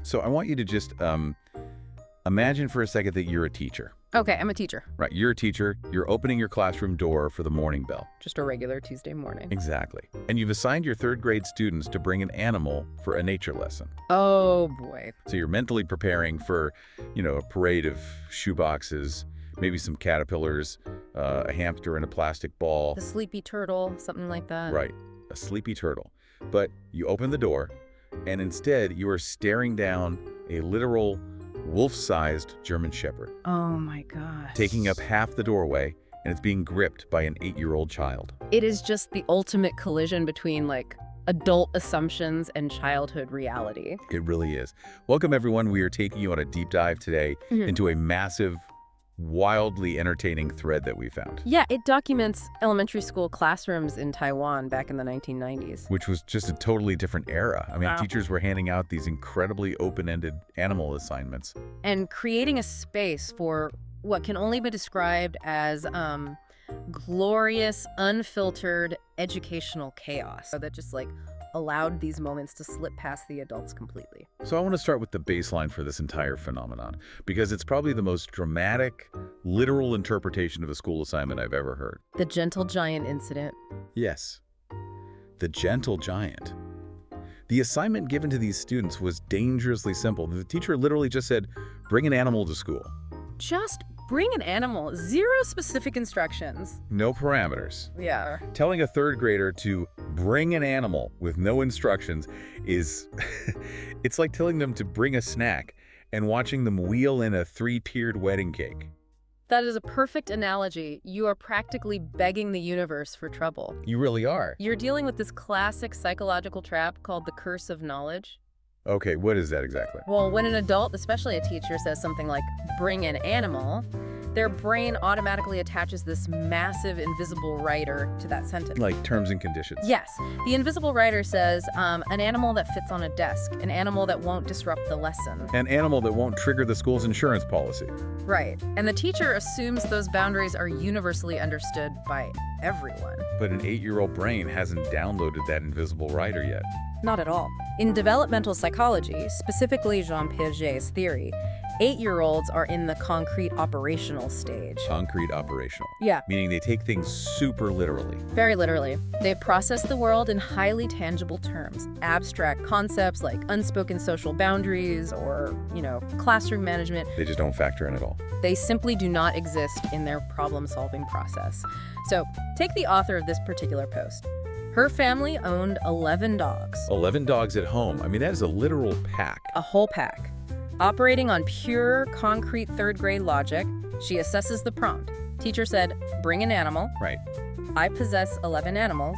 So I want you to just imagine for a second that you're a teacher. Okay, I'm a teacher. Right, you're a teacher. You're opening your classroom door for the morning bell. Just a regular Tuesday morning. Exactly. And you've assigned your third grade students to bring an animal for a nature lesson. Oh, boy. So you're mentally preparing for, a parade of shoeboxes, maybe some caterpillars, a hamster and a plastic ball. The sleepy turtle, something like that. Right, a sleepy turtle. But you open the door, and instead you are staring down a literal wolf-sized German Shepherd. Oh my gosh. Taking up half the doorway, and it's being gripped by an 8-year-old child. It is just the ultimate collision between, adult assumptions and childhood reality. It really is. Welcome, everyone. We are taking you on a deep dive today into a massive, wildly entertaining thread that we found. Yeah, it documents elementary school classrooms in Taiwan back in the 1990s. Which was just a totally different era. I mean, Wow. Teachers were handing out these incredibly open-ended animal assignments. And creating a space for what can only be described as glorious, unfiltered educational chaos. So that just allowed these moments to slip past the adults completely. So I want to start with the baseline for this entire phenomenon, because it's probably the most dramatic, literal interpretation of a school assignment I've ever heard. The gentle giant incident. Yes, the gentle giant. The assignment given to these students was dangerously simple. The teacher literally just said, bring an animal to school. Just bring an animal. Zero specific instructions. No parameters. Yeah. Telling a third grader to bring an animal with no instructions is, it's like telling them to bring a snack and watching them wheel in a 3-tiered wedding cake. That is a perfect analogy. You are practically begging the universe for trouble. You really are. You're dealing with this classic psychological trap called the curse of knowledge. Okay, what is that exactly? Well, when an adult, especially a teacher, says something like, bring an animal, their brain automatically attaches this massive invisible rider to that sentence. Like terms and conditions. Yes. The invisible rider says, an animal that fits on a desk, an animal that won't disrupt the lesson. An animal that won't trigger the school's insurance policy. Right. And the teacher assumes those boundaries are universally understood by everyone. But an 8-year-old brain hasn't downloaded that invisible rider yet. Not at all. In developmental psychology, specifically Jean Piaget's theory, 8-year-olds are in the concrete operational stage. Concrete operational. Yeah. Meaning they take things super literally. Very literally. They process the world in highly tangible terms. Abstract concepts like unspoken social boundaries or, classroom management. They just don't factor in at all. They simply do not exist in their problem-solving process. So, take the author of this particular post. Her family owned 11 dogs. 11 dogs at home. I mean, that is a literal pack. A whole pack. Operating on pure, concrete third-grade logic, she assesses the prompt. Teacher said, bring an animal. Right. I possess 11 animals.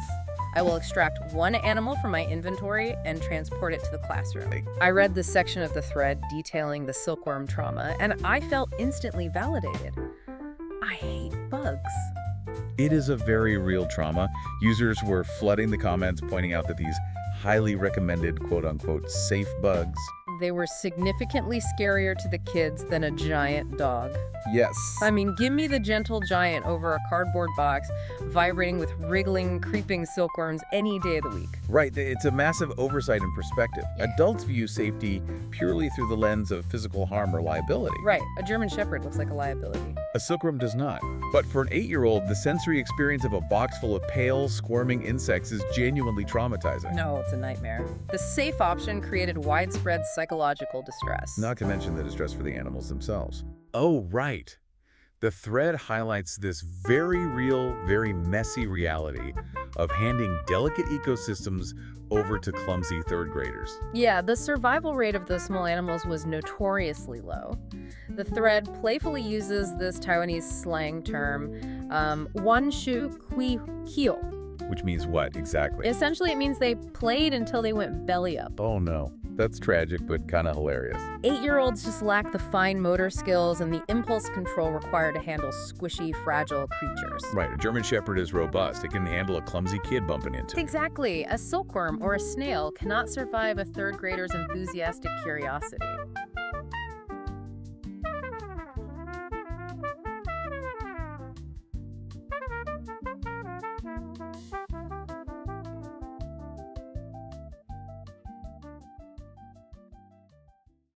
I will extract one animal from my inventory and transport it to the classroom. I read this section of the thread detailing the silkworm trauma, and I felt instantly validated. I hate bugs. It is a very real trauma. Users were flooding the comments, pointing out that these highly recommended, quote-unquote, safe bugs. They were significantly scarier to the kids than a giant dog. Yes. I mean, give me the gentle giant over a cardboard box, vibrating with wriggling, creeping silkworms any day of the week. Right. It's a massive oversight in perspective. Adults view safety purely through the lens of physical harm or liability. Right. A German Shepherd looks like a liability. A silkworm does not. But for an 8-year-old, the sensory experience of a box full of pale, squirming insects is genuinely traumatizing. No, it's a nightmare. The safe option created widespread psychological distress. Not to mention the distress for the animals themselves. Oh, right. The thread highlights this very real, very messy reality of handing delicate ecosystems over to clumsy third graders. Yeah, the survival rate of the small animals was notoriously low. The thread playfully uses this Taiwanese slang term, wan shu kui kio. Which means what, exactly? Essentially, it means they played until they went belly up. Oh no, that's tragic, but kind of hilarious. 8-year-olds just lack the fine motor skills and the impulse control required to handle squishy, fragile creatures. Right, a German Shepherd is robust. It can handle a clumsy kid bumping into it. Exactly. A silkworm or a snail cannot survive a third grader's enthusiastic curiosity.